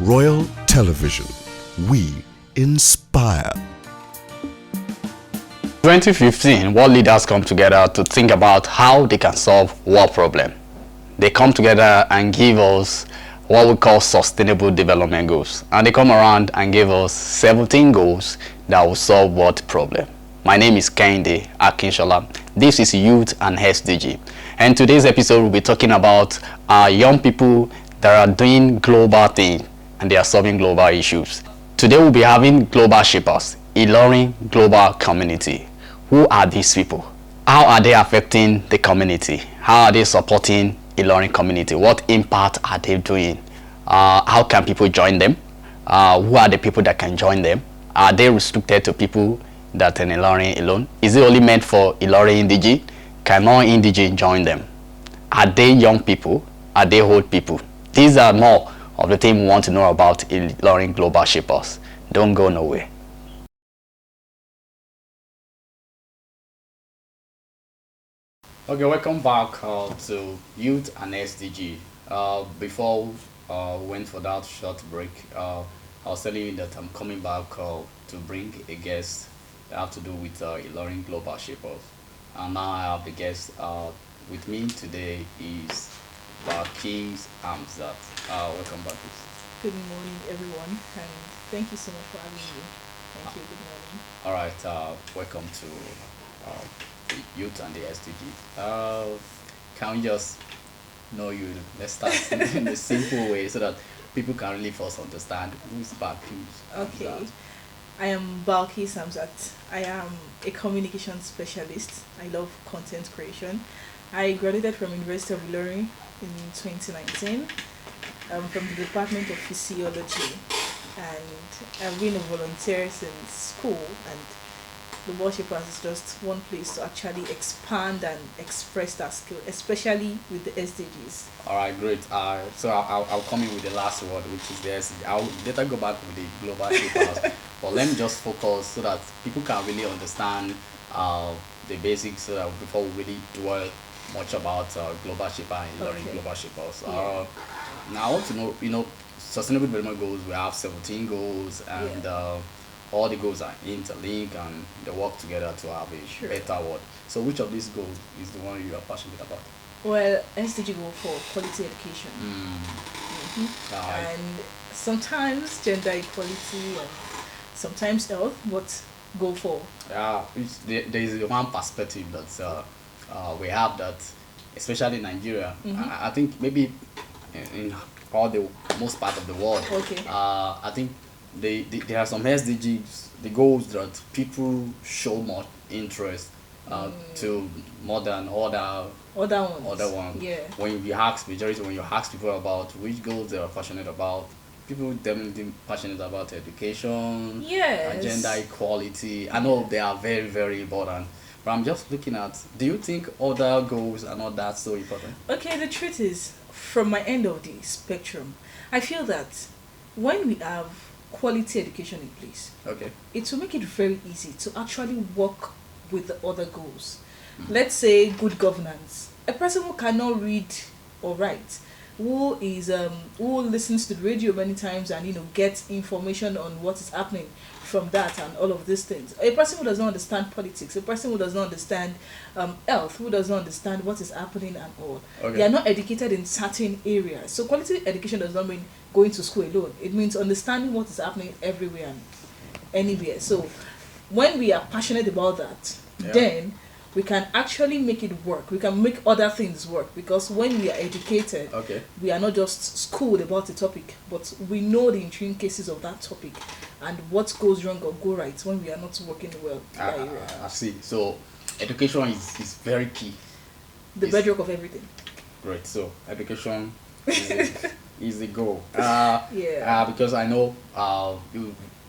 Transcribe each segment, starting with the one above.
Royal Television. We inspire. 2015, world leaders come together to think about how they can solve world problem. They come together and give us what we call sustainable development goals. And they come around and give us 17 goals that will solve world problem. My name is KEHINDE Akинsola. This is Youth and SDG. And today's episode will be talking about young people that are doing global things and they are solving global issues. Today we'll be having global shapers, Ilorin global community. Who are these people? How are they affecting the community? How are they supporting Ilorin community? What impact are they doing? How can people join them? Who are the people that can join them? Are they restricted to people that are in Ilorin alone? Is it only meant for Ilorin NDG? Can non-NDG join them? Are they young people? Are they old people? These are more of the things we want to know about Ilorin Global Shapers. Don't go nowhere. Okay, welcome back to Youth and SDG. Before we went for that short break, I was telling you that I'm coming back to bring a guest that have to do with Ilorin Global Shapers. And now I have the guest with me today is Balkis Amzat. Welcome back. Good morning, everyone, and thank you so much for having me. Thank you. Good morning. All right, welcome to the Youth and the SDG. Can we just know you? Let's start in a simple way so that people can really first understand who's Balkis. Okay, I am Balkis Samzat. I am a communication specialist. I love content creation. I graduated from University of Ilorin in 2019 from the Department of Physiology, and I've been a volunteer since school, and the Worshipers is just one place to actually expand and express that skill, especially with the SDGs. All right, great. So I'll come in with the last word, which is the SDG. I'll later go back with the global shapers, but let me just focus so that people can really understand the basics, so that before we really dwell much about global shaper and Ilorin global shapers. Yeah. Now I want to know, sustainable development goals. We have 17 goals, and all the goals are interlinked and they work together to have a better world. So which of these goals is the one you are passionate about? Well, SDG go for quality education. Right. And sometimes gender equality and sometimes health, but go for. Yeah, there is one perspective that we have, that especially in Nigeria, I think maybe in all the most part of the world, I think there are some SDGs, the goals that people show more interest to more than other ones. Yeah. When you ask people about which goals they are passionate about, people definitely passionate about education, Yes. gender equality. I know they are very, very important. But I'm just looking at, do you think other goals are not that so important? Okay, the truth is, from my end of the spectrum, I feel that when we have quality education in place, Okay. it will make it very easy to actually work with the other goals. Let's say good governance. A person who cannot read or write, who listens to the radio many times and gets information on what is happening from that and all of these things. A person who does not understand politics, a person who does not understand health, who does not understand what is happening and all. Okay. They are not educated in certain areas. So quality education does not mean going to school alone. It means understanding what is happening everywhere and anywhere. So when we are passionate about that, then we can actually make it work. We can make other things work, because when we are educated, we are not just schooled about the topic, but we know the intricacies of that topic and what goes wrong or go right when we are not working well in that area. I see. So education is very key. The bedrock of everything. Great. So education is the goal. Because I know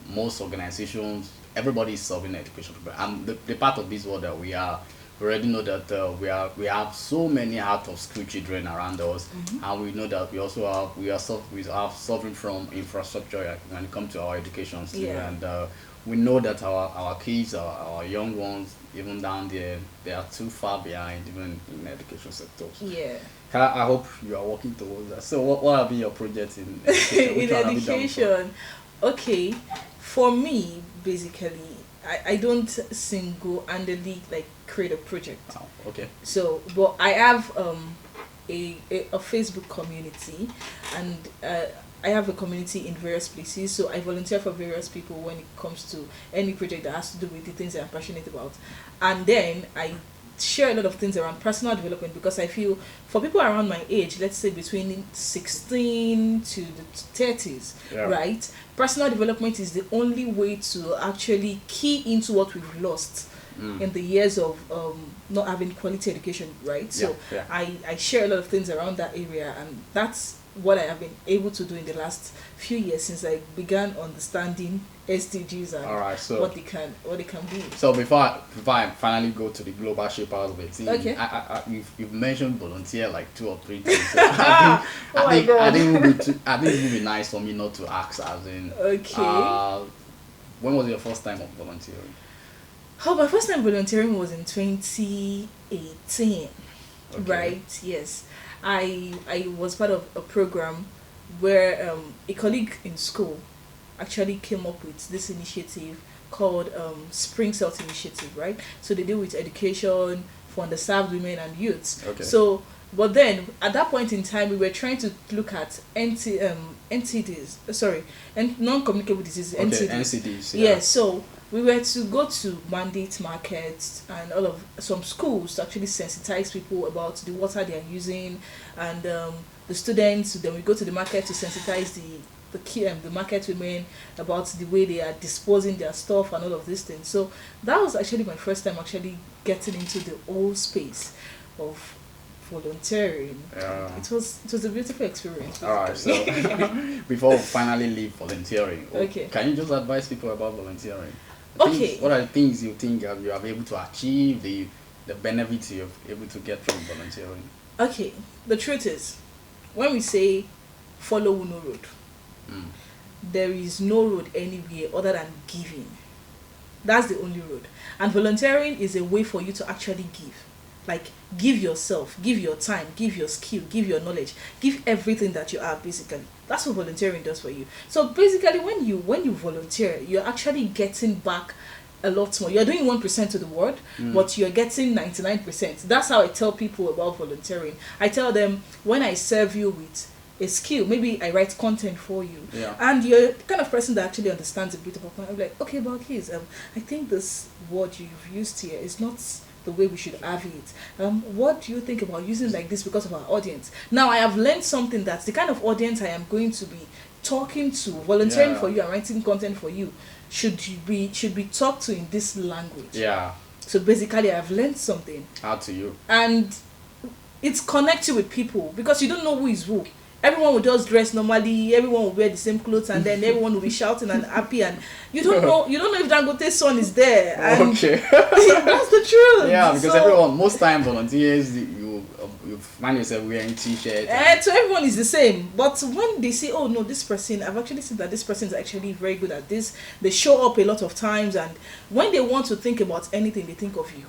most organizations, everybody is solving education problem. And the part of this world that we already know that we have so many out of school children around us, and we know that we also have suffering from infrastructure when it comes to our education system, and we know that our kids, our young ones, even down there, they are too far behind even in education sectors. I hope you are working towards that. So what have been your projects in education? Which In one have you done before? education, okay, for me, basically, I don't single-handedly like create a project. Oh, okay. So, but I have a Facebook community, and I have a community in various places. So I volunteer for various people when it comes to any project that has to do with the things that I'm passionate about, and then I share a lot of things around personal development, because I feel for people around my age, let's say between 16 to the 30s, Yeah. right, personal development is the only way to actually key into what we've lost in the years of not having quality education, right? So Yeah. I share a lot of things around that area, and that's what I have been able to do in the last few years since I began understanding SDGs and All right, so what they can be. so before I finally go to the global shapers of the team, Okay. you've mentioned volunteer like 2 or 3 times. So Oh my God. I think it would be nice for me not to ask as in. Okay. When was your first time of volunteering? Oh, my first time volunteering was in 2018. Okay. Right, yes. I was part of a program where a colleague in school actually came up with this initiative called Spring South Initiative, right? So they deal with education for underserved women and youths. Okay. So, but then at that point in time, we were trying to look at NTDs, and non-communicable diseases, Okay, NTDs. NCDs. Yeah. Yes, so we were to go to mandate markets and all of some schools to actually sensitize people about the water they are using, and the students. Then we go to the market to sensitize the market women about the way they are disposing their stuff and all of these things. So that was actually my first time actually getting into the whole space of volunteering. Yeah. It was a beautiful experience. All right. So before we finally leave volunteering, Okay. can you just advise people about volunteering? Okay. What are the things you think you are able to achieve, the benefits you're able to get from volunteering? Okay, the truth is, when we say follow no road, there is no road anywhere other than giving. That's the only road. And volunteering is a way for you to actually give. Like, give yourself, give your time, give your skill, give your knowledge, give everything that you have, basically. That's what volunteering does for you. So basically, when you volunteer, you're actually getting back a lot more. You're doing 1% to the world, but you're getting 99%. That's how I tell people about volunteering. I tell them, when I serve you with a skill, maybe I write content for you, Yeah. and you're the kind of person that actually understands a bit about it. I'm like, okay, but please, I think this word you've used here is not the way we should have it. What do you think about using like this because of our audience? Now I have learned something, that's the kind of audience I am going to be talking to, volunteering Yeah. for you and writing content for you should be talked to in this language. Yeah. So basically I've learned something, How to you? and it's connect you with people, because you don't know who is who. Everyone will just dress normally, everyone will wear the same clothes, and then everyone will be shouting and happy, and you don't know if Dangote's son is there. And Okay. that's the truth. Yeah, because So, most time volunteers, you find yourself wearing t-shirts. so everyone is the same, but when they say, oh no, this person, I've actually seen that this person is actually very good at this, they show up a lot of times, and when they want to think about anything, they think of you.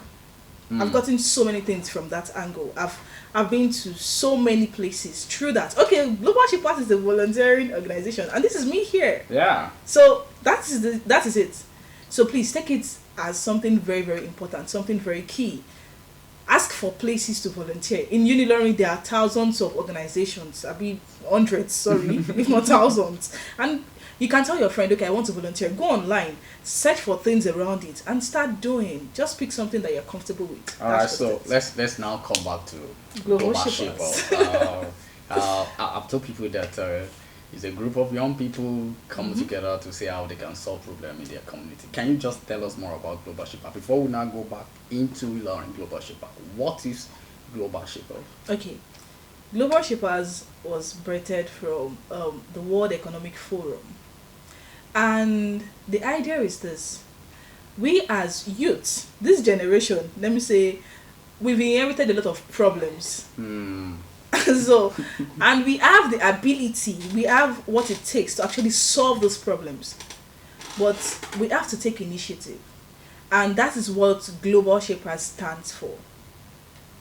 I've gotten so many things from that angle. I've been to so many places through that. Okay, Global Shippers is a volunteering organization, and this is me here. Yeah. So that is it. So please take it as something very, very important, something very key. Ask for places to volunteer. In Unilearning, there are thousands of organizations. I mean, hundreds, sorry, if not thousands. And you can tell your friend, okay, I want to volunteer. Go online, search for things around it, and start doing. Just pick something that you're comfortable with. All right. That's So just let's now come back to Global Shippers. Shippers. I've told people that it's a group of young people come together to see how they can solve problems in their community. Can you just tell us more about Global Shipper before we now go back into learning Global Shipper? What is Global Shipper? Okay. Global Shippers was birthed from the World Economic Forum. And the idea is this: we as youths, this generation, let me say, we've inherited a lot of problems. So, and we have the ability, we have what it takes to actually solve those problems. But we have to take initiative. And that is what Global Shapers stands for.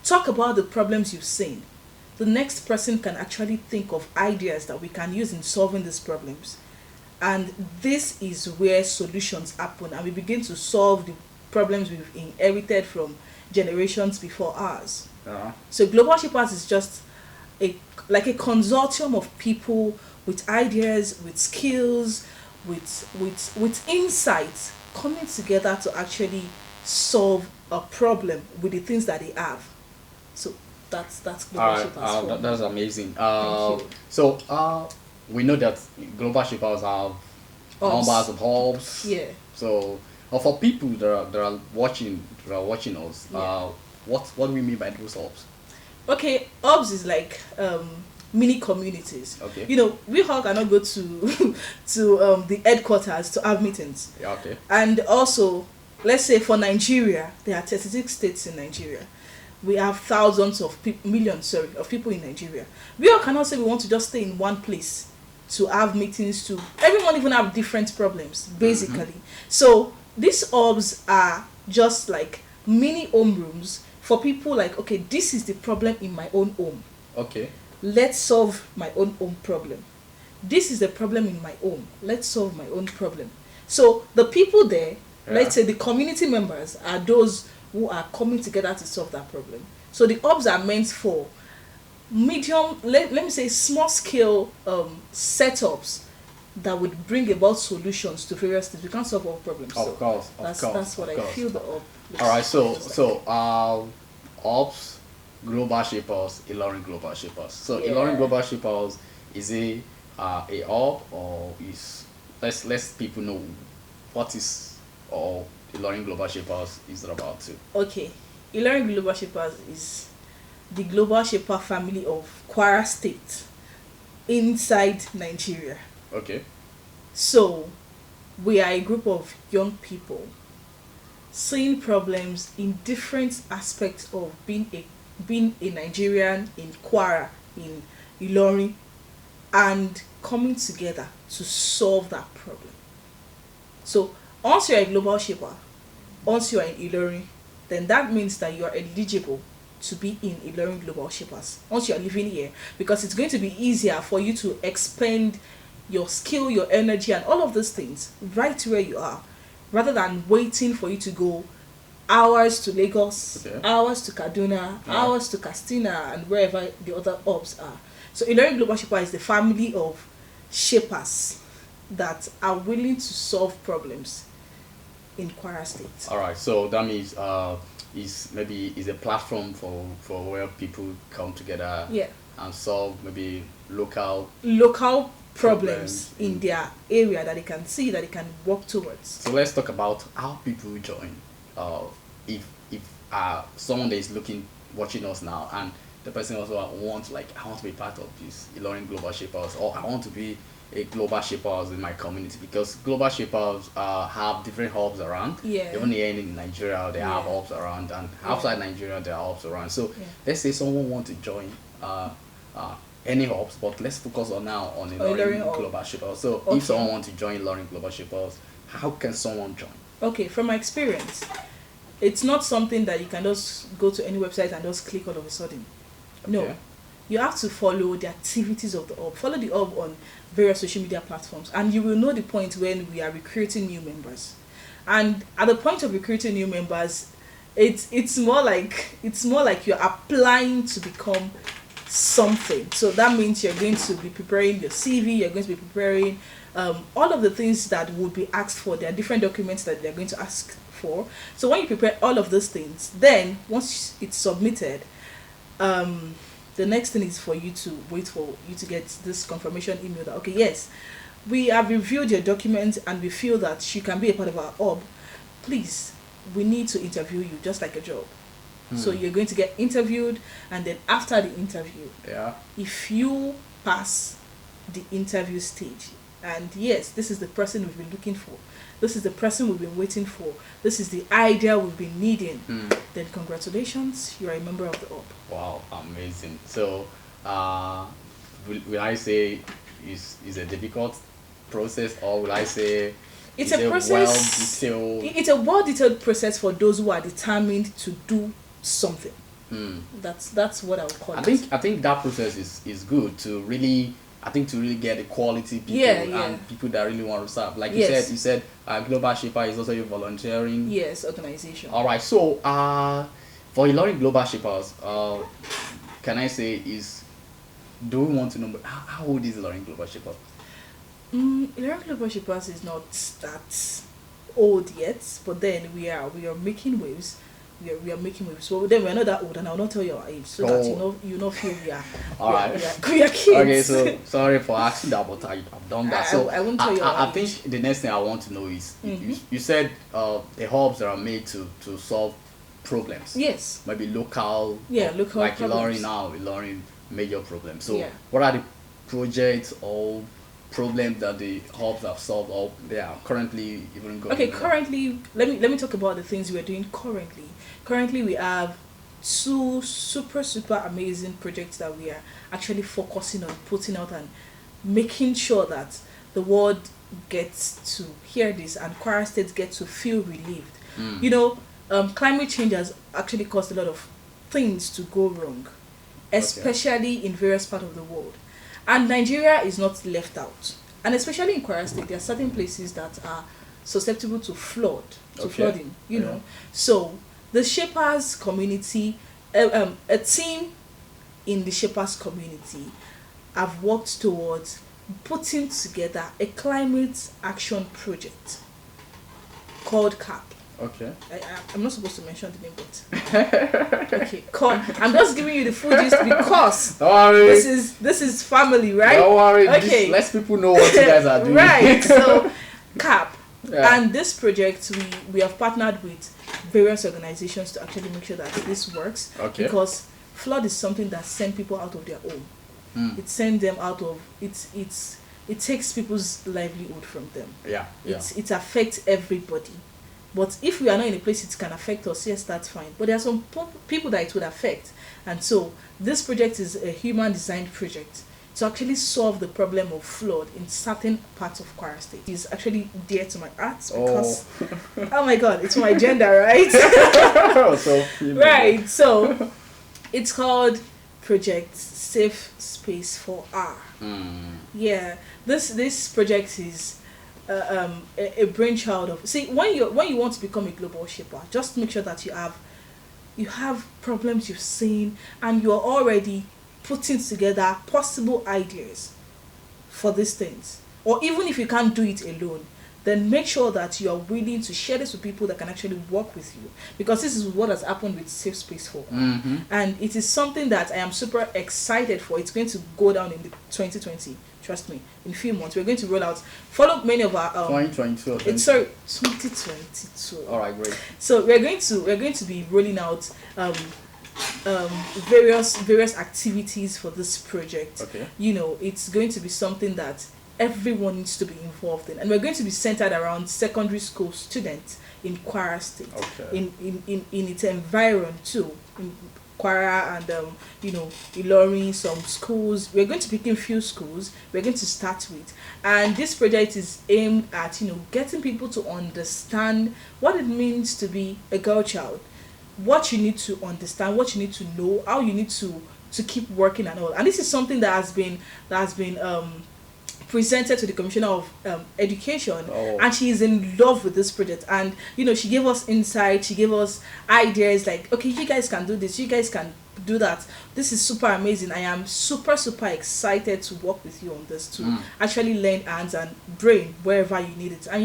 Talk about the problems you've seen. the next person can actually think of ideas that we can use in solving these problems. And this is where solutions happen, and we begin to solve the problems we've inherited from generations before ours. So Global Shapers is just like a consortium of people with ideas, with skills, with insights coming together to actually solve a problem with the things that they have. So that's Global Shapers. That's amazing. Thank you. So we know that Global Shapers have numbers of hubs. Yeah. So for people that are watching us, Yeah. what do we mean by those hubs? Okay, hubs is like mini communities. Okay. You know, we all cannot go to the headquarters to have meetings. Yeah. Okay. And also, let's say for Nigeria, there are 36 states in Nigeria. We have thousands of millions of people in Nigeria. We all cannot say we want to just stay in one place to have meetings. To everyone even have different problems basically. So these hubs are just like mini home rooms for people. Like, okay, this is the problem in my own home. Okay. Let's solve my own home problem. This is the problem in my home. Let's solve my own problem. So the people there, let's say the community members, are those who are coming together to solve that problem. So the hubs are meant for medium, let me say small scale setups that would bring about solutions to various things. We can't solve all problems. Of course. That's what I feel the hub. All right. So hubs, Global Shapers, Ilorin Global Shapers. So Yeah. Ilorin Global Shapers is a hub, or is let's people know what is or Ilorin Global Shapers is about too. Okay, Ilorin Global Shapers is the Global Shaper family of Kwara State inside Nigeria. Okay. So we are a group of young people seeing problems in different aspects of being a Nigerian in Kwara, in Ilorin, and coming together to solve that problem. So once you're a Global Shaper, once you are in Ilorin, then that means that you are eligible to be in Ilorin Global Shapers once you are living here, because it's going to be easier for you to expend your skill, your energy, and all of those things right where you are, rather than waiting for you to go hours to Lagos, hours to Kaduna, hours to Castina, and wherever the other hubs are. So Ilorin Global Shaper is the family of shapers that are willing to solve problems in Kwara State. All right. So that means is a platform for where people come together and solve maybe local problems in their area that they can see, that they can work towards. So let's talk about how people join. If someone that is watching us now, and the person also wants, like, I want to be part of this Ilorin Global Shapers, or I want to be a Global Shapers in my community, because Global Shapers have different hubs around. Even here in Nigeria, they have hubs around, and outside Nigeria, there are hubs around. So let's say someone wants to join any hubs, but let's focus on Ilorin Global Shapers. So if someone wants to join Ilorin Global Shapers, how can someone join? Okay, from my experience, it's not something that you can just go to any website and just click all of a sudden. No, you have to follow the activities of the hub. Follow the hub on various social media platforms, and you will know the point when we are recruiting new members. And at the point of recruiting new members, it's more like you're applying to become something. So that means you're going to be preparing your CV, you're going to be preparing all of the things that would be asked for. There are different documents that they're going to ask for. So when you prepare all of those things, then once it's submitted, the next thing is for you to wait for you to get this confirmation email that, okay, yes, we have reviewed your documents and we feel that you can be a part of our hub. Please, we need to interview you just like a job. So you're going to get interviewed, and then after the interview, if you pass the interview stage, and yes, this is the person we've been looking for, this is the person we've been waiting for, this is the idea we've been needing, then congratulations, you're a member of the hub. Wow, amazing. So will I say is a difficult process, or will I say it's a process? It's a well-detailed process for those who are determined to do something. That's what I would call I it. think that process is good to really, I think, to really get the quality people and people that really want to serve. Like you said Global Shaper is also a volunteering organization. All right, so for Ilorin Global Shapers, can I say do we want to know how old is Ilorin Global Shapers? Ilorin Global Shapers is not that old yet, but then we are making waves. We are making waves. So then we're not that old, and I'll not tell you our age, so that you know feel we are. All right. We are kids. Okay, so sorry for asking that, but I've done that. So I won't tell you our I think the next thing I want to know is you said the hubs that are made to solve problems. Yes. Maybe local. Local like problems. Ilorin major problems. So what are the projects or problems that the hubs have solved or they are currently even going? Okay, currently, let me talk about the things we are doing currently. Currently, we have 2 super amazing projects that we are actually focusing on putting out and making sure that the world gets to hear this and Kwara State gets to feel relieved. You know, climate change has actually caused a lot of things to go wrong, especially in various parts of the world. And Nigeria is not left out. And especially in Kwara State, there are certain places that are susceptible to flooding, you know. So the Shapers community, a team in the Shapers community have worked towards putting together a climate action project called CAP. Okay. I'm not supposed to mention the name, but okay. I'm just giving you the full gist because this is family, right? Don't worry. Okay. Let people know what you guys are doing. Right. So, CAP. And this project, we have partnered with various organizations to actually make sure that this works. Okay. Because flood is something that sends people out of their home. It sends them out of it takes people's livelihood from them. It affects everybody. But if we are not in a place it can affect us, yes, that's fine. But there are some people that it would affect. And so this project is a human designed project to actually solve the problem of flood in certain parts of Kwara State. It's actually dear to my heart because, oh my God, it's my gender, right? Right, so it's called Project Safe Space for R. Yeah, this project is a brainchild of. See, when you want to become a global shaper, just make sure that you have problems you've seen and you're already putting together possible ideas for these things. Or even if you can't do it alone, then make sure that you are willing to share this with people that can actually work with you, because this is what has happened with Safe Space for and it is something that I am super excited for. It's going to go down in the 2020. Trust me, in a few months we're going to roll out. Follow many of our 2022. It's 2022. All right, great. So we're going to be rolling out various activities for this project. Okay. You know, it's going to be something that everyone needs to be involved in, and we're going to be centered around secondary school students in Kwara State, in its environment too, in Kwara and Ilorin, some schools. We're going to pick in few schools we're going to start with, and this project is aimed at getting people to understand what it means to be a girl child, what you need to understand, what you need to know, how you need to keep working and all. And this is something that has been presented to the Commissioner of Education, and she is in love with this project. And she gave us insight, she gave us ideas like, okay, you guys can do this, you guys can do that. This is super amazing. I am super excited to work with you on this, to actually lend hands and brain wherever you need it. And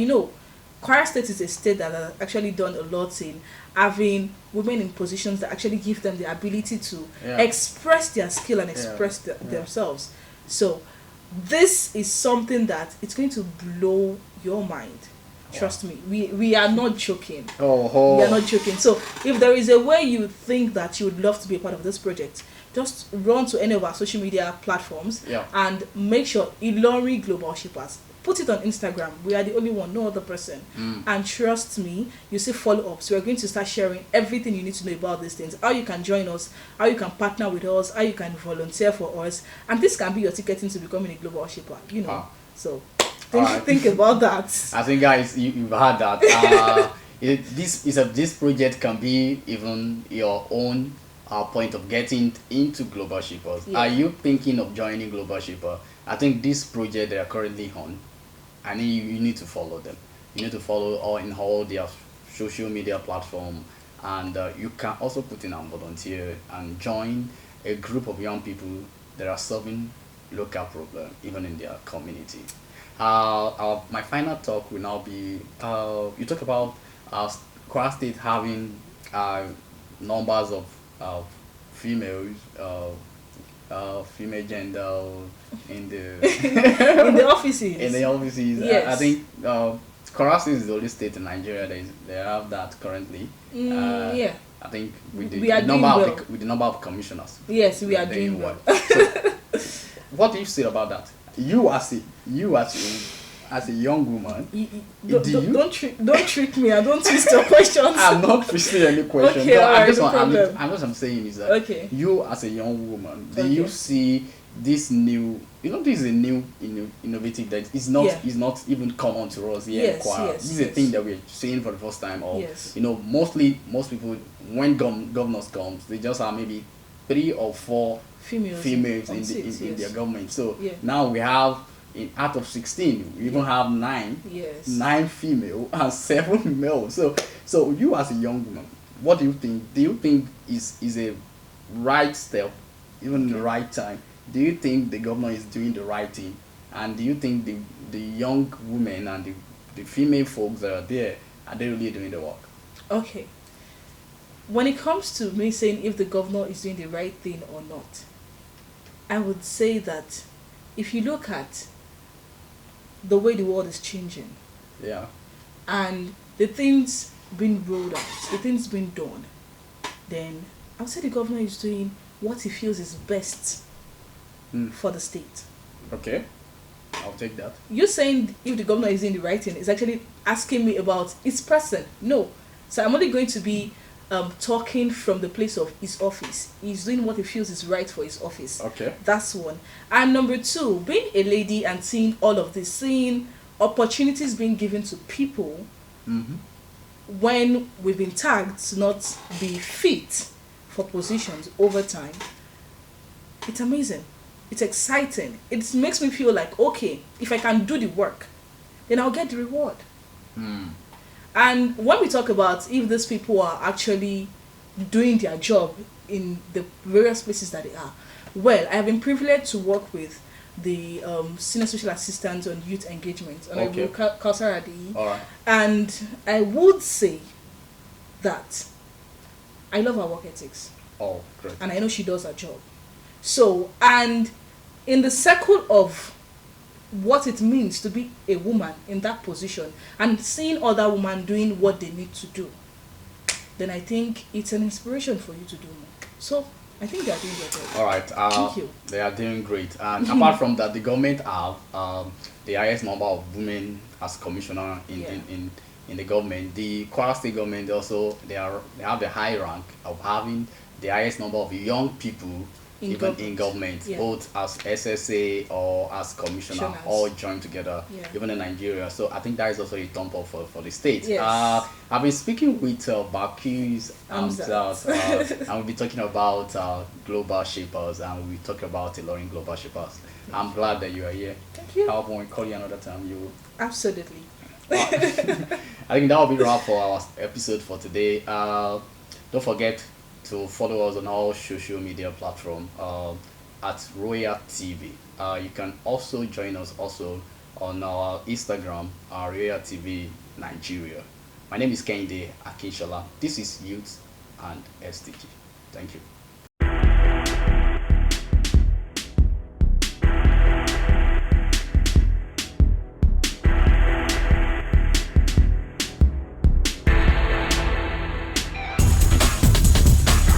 Kwara State is a state that has actually done a lot in having women in positions that actually give them the ability to express their skill and express themselves. So this is something that it's going to blow your mind. Trust me, we are not joking. We are not joking. So if there is a way you think that you would love to be a part of this project, just run to any of our social media platforms and make sure Ilorin Global Shippers. Put it on Instagram. We are the only one, no other person. And trust me, you see follow-ups. We're going to start sharing everything you need to know about these things. How you can join us, how you can partner with us, how you can volunteer for us. And this can be your ticket into becoming a global shipper, So think about that. I think, guys, you've heard that. This project can be even your own point of getting into Global Shippers. Yeah. Are you thinking of joining Global Shipper? I think this project they are currently on, and you need to follow them. You need to follow all their social media platform, and you can also put in a volunteer and join a group of young people that are solving local problem even in their community. My final talk will now be you talk about Kwara State having numbers of females, female gender in the In the offices. in the offices. Yes. I think Kwara State is the only state in Nigeria that they have that currently. Yeah. I think with We are the number doing of well. with the number of commissioners. Yes, we we are doing well. So, what do you say about that? As a young woman, Don't trick me. I don't twist your questions. I'm not twisting any question. Okay, No, alright, no problem. I'm saying is that Okay. you as a young woman, do Okay. you see this new? This is a new, innovative that is not Yeah. is not even common to us here Yes, in Kwara. yes, This is a yes. thing that we're seeing for the first time. Or Yes. most people when governors comes, they just have maybe 3 or 4 females on in seats, yes. their government. So Yeah. now we have out of 16, we even have 9. Yes. 9 female and 7 male. So you as a young woman, what do you think? Do you think is a right step, even in the right time? Do you think the governor is doing the right thing? And do you think the young women and the female folks that are there, are they really doing the work? Okay. When it comes to me saying if the governor is doing the right thing or not, I would say that if you look at the way the world is changing Yeah. and the things being rolled out, the things being done, then I would say the governor is doing what he feels is best for the state. Okay. I'll take that. You saying if the governor is doing the right thing is actually asking me about his person. No. So I'm only going to be talking from the place of his office. He's doing what he feels is right for his office. Okay. That's one. And number 2, being a lady and seeing all of this, seeing opportunities being given to people when we've been tagged to not be fit for positions over time, it's amazing. It's exciting. It makes me feel like, okay, if I can do the work, then I'll get the reward. And when we talk about if these people are actually doing their job in the various places that they are, well, I have been privileged to work with the senior social assistant on youth engagement, and Okay. Kausar Adi. All right. And I would say that I love her work ethics, Oh, great. and I know she does her job. So, and in the circle of what it means to be a woman in that position and seeing other women doing what they need to do, then I think it's an inspiration for you to do more. So I think they are doing their job. All right. Thank you. They are doing great. And apart from that, the government have the highest number of women as commissioner in the government. The Kwara State government also they have the high rank of having the highest number of young people In even government. in government, Yeah. both as SSA or as commissioner, Commissioners. all joined together, Yeah. even in Nigeria. So I think that is also a thump up for the state. Yes. I've been speaking with Bakis Hamzat. and we'll be talking about global shapers, and we'll be talking about tailoring global shapers. I'm glad that you are here. Thank you. I hope when we call you another time, you Absolutely. I think that will be the wrap for our episode for today. Don't forget to follow us on all social media platforms at Royal TV. You can also join us also on our Instagram, Royal TV Nigeria. My name is KEHINDE Akинsola. This is Youth and SDG. Thank you.